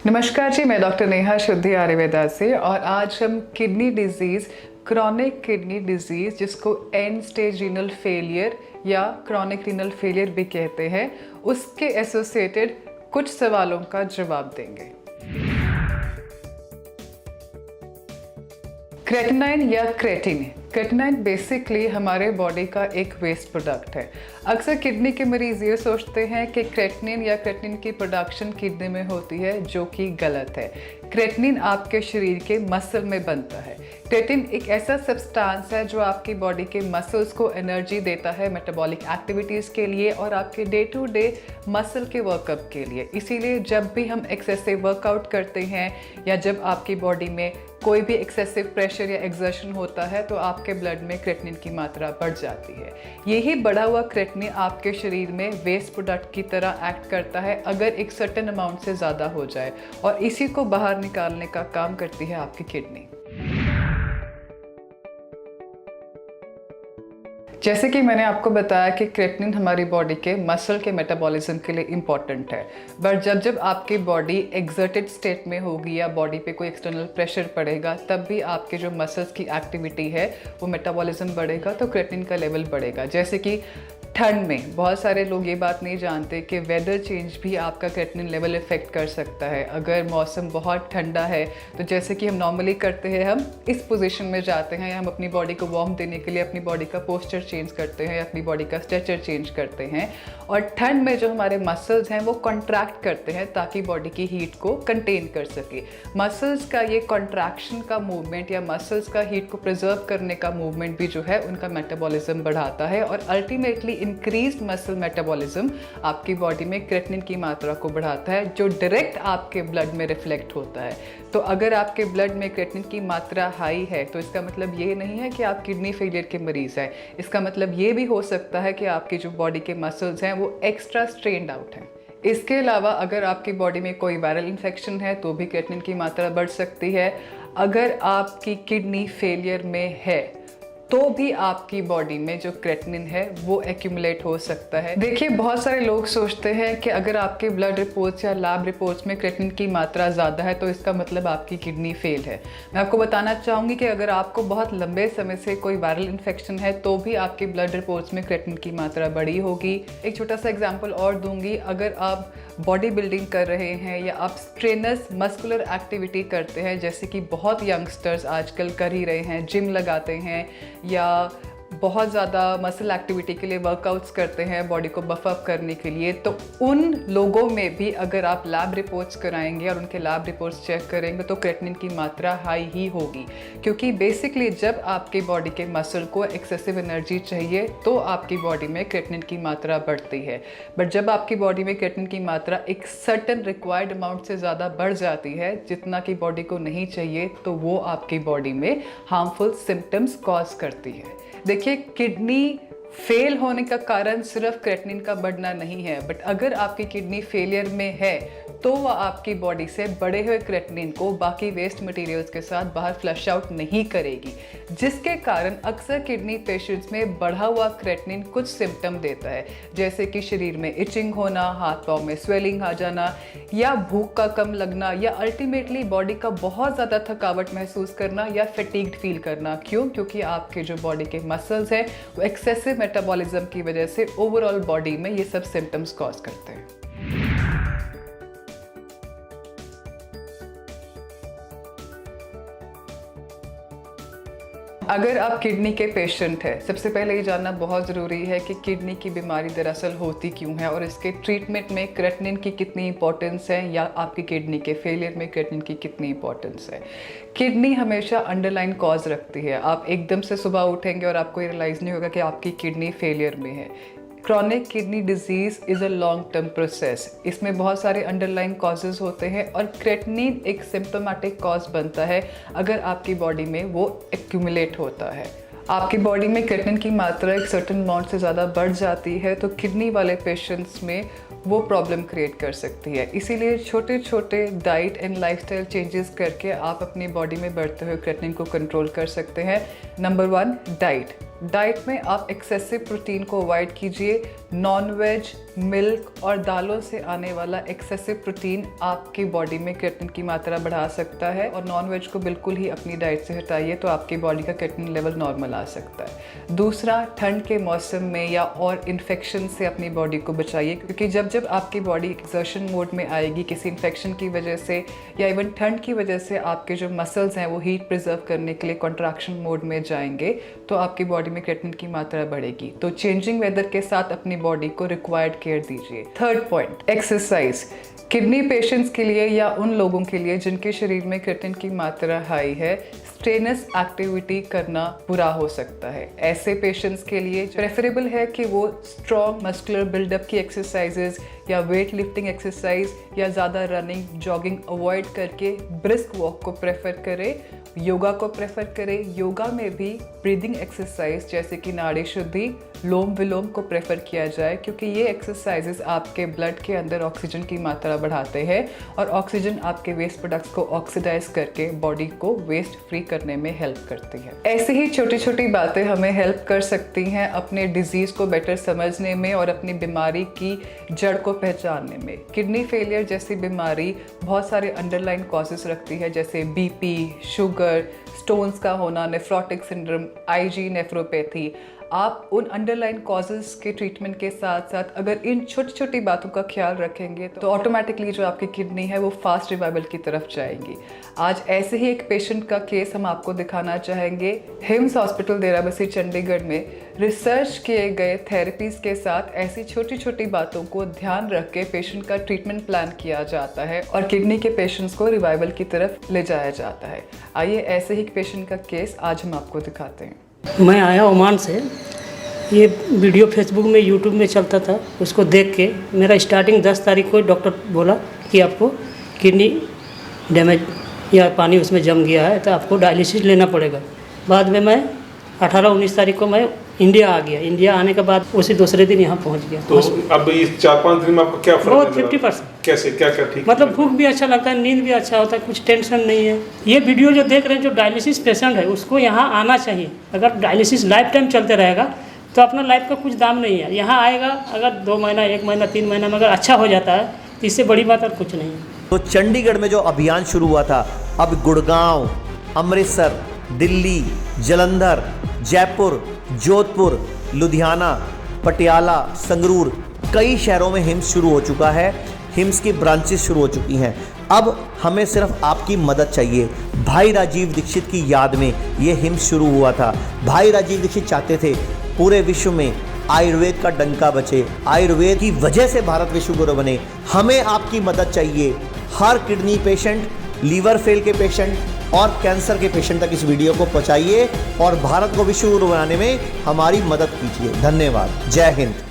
नमस्कार जी, मैं डॉक्टर नेहा शुद्धि आयुर्वेदा से और आज हम kidney disease, chronic kidney disease जिसको एंड स्टेज रीनल फेलियर या क्रॉनिक रीनल फेलियर भी कहते हैं, उसके एसोसिएटेड कुछ सवालों का जवाब देंगे। क्रेटिनाइन या क्रेटिन। क्रेटिनाइन बेसिकली हमारे बॉडी का एक वेस्ट प्रोडक्ट है। अक्सर किडनी के मरीज ये सोचते हैं कि क्रेटिनिन या क्रेटिनिन की प्रोडक्शन किडनी में होती है, जो कि गलत है। क्रेटिनिन आपके शरीर के मसल में बनता है। क्रेटिन एक ऐसा सब्सटेंस है जो आपकी बॉडी के मसल्स को एनर्जी देता है मेटाबॉलिक एक्टिविटीज़ के लिए और आपके डे टू डे मसल के वर्कअप के लिए। इसीलिए जब भी हम एक्सेसिव वर्कआउट करते हैं या जब आपकी बॉडी में कोई भी एक्सेसिव प्रेशर या एक्सर्शन होता है तो आपके ब्लड में क्रेटिनिन की मात्रा बढ़ जाती है। यही बढ़ा हुआ क्रेटिनिन आपके शरीर में वेस्ट प्रोडक्ट की तरह एक्ट करता है अगर एक सर्टेन अमाउंट से ज़्यादा हो जाए, और इसी को बाहर निकालने का काम करती है आपकी किडनी। जैसे कि मैंने आपको बताया कि क्रेटिनिन हमारी बॉडी के मसल के मेटाबॉलिज्म के लिए इम्पॉर्टेंट है, बट जब आपकी बॉडी एक्सर्टेड स्टेट में होगी या बॉडी पे कोई एक्सटर्नल प्रेशर पड़ेगा, तब भी आपके जो मसल्स की एक्टिविटी है वो मेटाबॉलिज्म बढ़ेगा, तो क्रेटिनिन का लेवल बढ़ेगा। जैसे कि ठंड में बहुत सारे लोग ये बात नहीं जानते कि वेदर चेंज भी आपका क्रेटिनिन लेवल इफेक्ट कर सकता है। अगर मौसम बहुत ठंडा है तो जैसे कि हम नॉर्मली करते हैं, हम इस पोजीशन में जाते हैं या हम अपनी बॉडी को वार्म देने के लिए अपनी बॉडी का पोस्चर चेंज करते हैं या अपनी बॉडी का स्ट्रेचर चेंज करते हैं, और ठंड में जो हमारे मसल्स हैं वो कॉन्ट्रैक्ट करते हैं ताकि बॉडी की हीट को कंटेन कर सके। मसल्स का ये कॉन्ट्रैक्शन का मूवमेंट या मसल्स का हीट को प्रिजर्व करने का मूवमेंट भी जो है उनका मेटाबॉलिज्म बढ़ाता है, और अल्टीमेटली इंक्रीज्ड मसल मेटाबॉलिज्म आपकी बॉडी में क्रेटिनिन की मात्रा को बढ़ाता है, जो डायरेक्ट आपके ब्लड में रिफ्लेक्ट होता है। तो अगर आपके ब्लड में क्रेटिनिन की मात्रा हाई है तो इसका मतलब ये नहीं है कि आप किडनी फेलियर के मरीज़ हैं। इसका मतलब ये भी हो सकता है कि आपकी जो बॉडी के मसल्स हैं वो एक्स्ट्रा स्ट्रेन्ड आउट हैं। इसके अलावा अगर आपकी बॉडी में कोई वायरल इन्फेक्शन है तो भी क्रेटिनिन की मात्रा बढ़ सकती है। अगर आपकी किडनी फेलियर में है तो भी आपकी बॉडी में जो क्रेटिनिन है वो एक्यूमुलेट हो सकता है। देखिए, बहुत सारे लोग सोचते हैं कि अगर आपके ब्लड रिपोर्ट्स या लैब रिपोर्ट्स में क्रेटिनिन की मात्रा ज़्यादा है तो इसका मतलब आपकी किडनी फेल है। मैं आपको बताना चाहूँगी कि अगर आपको बहुत लंबे समय से कोई वायरल इन्फेक्शन है तो भी आपकी ब्लड रिपोर्ट्स में क्रेटिनिन की मात्रा बढ़ी होगी। एक छोटा सा एग्जाम्पल और दूंगी। अगर आप बॉडी बिल्डिंग कर रहे हैं या आप स्ट्रेनस मस्कुलर एक्टिविटी करते हैं, जैसे कि बहुत यंगस्टर्स आजकल कर ही रहे हैं, जिम लगाते हैं या बहुत ज़्यादा मसल एक्टिविटी के लिए वर्कआउट्स करते हैं बॉडी को बफ अप करने के लिए, तो उन लोगों में भी अगर आप लैब रिपोर्ट्स कराएंगे और उनके लैब रिपोर्ट्स चेक करेंगे तो क्रेटिनिन की मात्रा हाई ही होगी, क्योंकि बेसिकली जब आपकी बॉडी के मसल को एक्सेसिव एनर्जी चाहिए तो आपकी बॉडी में क्रेटिनिन की मात्रा बढ़ती है। बट जब आपकी बॉडी में क्रेटिनिन की मात्रा एक सर्टेन रिक्वायर्ड अमाउंट से ज़्यादा बढ़ जाती है, जितना कि बॉडी को नहीं चाहिए, तो वो आपकी बॉडी में हार्मफुल सिम्टम्स कॉज करती है। देखिए, किडनी फेल होने का कारण सिर्फ क्रेटिनिन का बढ़ना नहीं है, बट अगर आपकी किडनी फेलियर में है तो वह आपकी बॉडी से बढ़े हुए क्रेटिनिन को बाकी वेस्ट मटेरियल्स के साथ बाहर फ्लश आउट नहीं करेगी, जिसके कारण अक्सर किडनी पेशेंट्स में बढ़ा हुआ क्रेटिनिन कुछ सिम्टम देता है, जैसे कि शरीर में इचिंग होना, हाथ पाँव में स्वेलिंग आ जाना या भूख का कम लगना, या अल्टीमेटली बॉडी का बहुत ज़्यादा थकावट महसूस करना या फैटीग्ड फील करना। क्यों? क्योंकि आपके जो बॉडी के मसल्स हैं वो एक्सेसिव मेटाबॉलिज्म की वजह से ओवरऑल बॉडी में ये सब सिम्टम्स कॉज करते हैं। अगर आप किडनी के पेशेंट हैं, सबसे पहले ये जानना बहुत ज़रूरी है कि किडनी की बीमारी दरअसल होती क्यों है और इसके ट्रीटमेंट में क्रेटिनिन की कितनी इंपॉर्टेंस है या आपकी किडनी के फेलियर में क्रेटिनिन की कितनी इंपॉर्टेंस है। किडनी हमेशा अंडरलाइन कॉज रखती है। आप एकदम से सुबह उठेंगे और आपको ये रियलाइज़ नहीं होगा कि आपकी किडनी फेलियर में है। Chronic kidney disease is a long term process. इसमें बहुत सारे अंडरलाइन कॉजेज़ होते हैं और क्रेटिनिन एक सिम्टोमेटिक कॉज बनता है अगर आपकी बॉडी में वो एक्यूमुलेट होता है। आपकी बॉडी में क्रेटिनिन की मात्रा एक सर्टेन अमाउंट से ज़्यादा बढ़ जाती है तो किडनी वाले पेशेंट्स में वो प्रॉब्लम क्रिएट कर सकती है। इसीलिए छोटे छोटे डाइट एंड लाइफस्टाइल चेंजेस करके आप अपनी बॉडी में बढ़ते हुए क्रेटिनिन को कंट्रोल कर सकते हैं। नंबर 1, डाइट में आप एक्सेसिव प्रोटीन को अवॉइड कीजिए। नॉन वेज, मिल्क और दालों से आने वाला एक्सेसिव प्रोटीन आपकी बॉडी में क्रिएटिनिन की मात्रा बढ़ा सकता है, और नॉनवेज को बिल्कुल ही अपनी डाइट से हटाइए तो आपकी बॉडी का क्रिएटिनिन लेवल नॉर्मल आ सकता है। दूसरा, ठंड के मौसम में या और इन्फेक्शन से अपनी बॉडी को बचाइए, क्योंकि जब जब आपकी बॉडी एक्सर्शन मोड में आएगी किसी इन्फेक्शन की वजह से या इवन ठंड की वजह से, आपके जो मसल्स हैं वो हीट प्रिजर्व करने के लिए कॉन्ट्रैक्शन मोड में जाएंगे, तो आपकी बॉडी में क्रिएटिनिन की मात्रा बढ़ेगी। तो चेंजिंग वेदर के साथ अपनी बॉडी को रिक्वायर्ड केयर दीजिए। Third point, exercise. Kidney patients के लिए या उन लोगों के लिए जिनके शरीर में क्रिएटिनिन की मात्रा हाई है, स्ट्रेनस एक्टिविटी करना बुरा हो सकता है। ऐसे पेशेंट्स के लिए प्रेफरेबल है कि वो स्ट्रॉन्ग मस्कुलर बिल्डअप की एक्सरसाइजेज या वेट लिफ्टिंग एक्सरसाइज या ज़्यादा रनिंग जॉगिंग अवॉइड करके ब्रिस्क वॉक को प्रेफर करे, योगा को प्रेफर करे। योगा में भी ब्रीदिंग एक्सरसाइज जैसे कि नाड़ी शुद्धि, लोम विलोम को प्रेफर किया जाए, क्योंकि ये एक्सरसाइजेज आपके ब्लड के अंदर ऑक्सीजन की मात्रा बढ़ाते हैं और ऑक्सीजन आपके वेस्ट प्रोडक्ट्स को ऑक्सीडाइज करके बॉडी को वेस्ट फ्री करने में हेल्प करती है। ऐसे ही छोटी छोटी बातें हमें हेल्प कर सकती हैं अपने डिजीज़ को बेटर समझने में और अपनी बीमारी की जड़ को पहचानने में। किडनी फेलियर जैसी बीमारी बहुत सारे अंडरलाइन कॉजेस रखती है, जैसे बीपी, शुगर, स्टोन्स का होना, नेफ्रोटिक सिंड्रोम, आईजी नेफ्रोपैथी। आप उन अंडरलाइन कॉजेज़ के ट्रीटमेंट के साथ साथ अगर इन छोटी छोटी बातों का ख्याल रखेंगे तो ऑटोमेटिकली जो आपकी किडनी है वो फास्ट रिवाइवल की तरफ जाएंगी। आज ऐसे ही एक पेशेंट का केस हम आपको दिखाना चाहेंगे। हिम्स हॉस्पिटल देराबस्सी चंडीगढ़ में रिसर्च किए गए थेरेपीज़ के साथ ऐसी छोटी छोटी बातों को ध्यान रख के पेशेंट का ट्रीटमेंट प्लान किया जाता है और किडनी के पेशेंट्स को रिवाइवल की तरफ ले जाया जाता है। आइए ऐसे ही एक पेशेंट का केस आज हम आपको दिखाते हैं। मैं आया ओमान से। ये वीडियो फेसबुक में यूट्यूब में चलता था, उसको देख के मेरा स्टार्टिंग 10 तारीख को डॉक्टर बोला कि आपको किडनी डैमेज या पानी उसमें जम गया है तो आपको डायलिसिस लेना पड़ेगा। बाद में मैं 18-19 तारीख को मैं इंडिया आ गया। इंडिया आने के बाद उसी दूसरे दिन यहाँ पहुँच गया। तो अब इस 4-5 दिन में आपको क्या फर्क बहुत 50%। कैसे क्या क्या ठीक, मतलब भूख भी अच्छा लगता है, नींद भी अच्छा होता है, कुछ टेंशन नहीं है। ये वीडियो जो देख रहे हैं, जो डायलिसिस पेशेंट है उसको यहाँ आना चाहिए। अगर डायलिसिस लाइफ टाइम चलते रहेगा तो अपना लाइफ का कुछ दाम नहीं है। यहाँ आएगा, अगर 2 महीना, 1 महीना, 3 महीना में अगर अच्छा हो जाता है तो इससे बड़ी बात और कुछ नहीं है। तो चंडीगढ़ में जो अभियान शुरू हुआ था, अब गुड़गांव, अमृतसर, दिल्ली, जालंधर, जयपुर, जोधपुर, लुधियाना, पटियाला, संगरूर, कई शहरों में हिम्स शुरू हो चुका है। हिम्स की ब्रांचेस शुरू हो चुकी हैं। अब हमें सिर्फ आपकी मदद चाहिए। भाई राजीव दीक्षित की याद में ये हिम्स शुरू हुआ था। भाई राजीव दीक्षित चाहते थे पूरे विश्व में आयुर्वेद का डंका बचे, आयुर्वेद की वजह से भारत विश्व गुरु बने। हमें आपकी मदद चाहिए। हर किडनी पेशेंट, लीवर फेल के पेशेंट और कैंसर के पेशेंट तक इस वीडियो को पहुंचाइए और भारत को विश्व गुरु बनाने में हमारी मदद कीजिए। धन्यवाद। जय हिंद।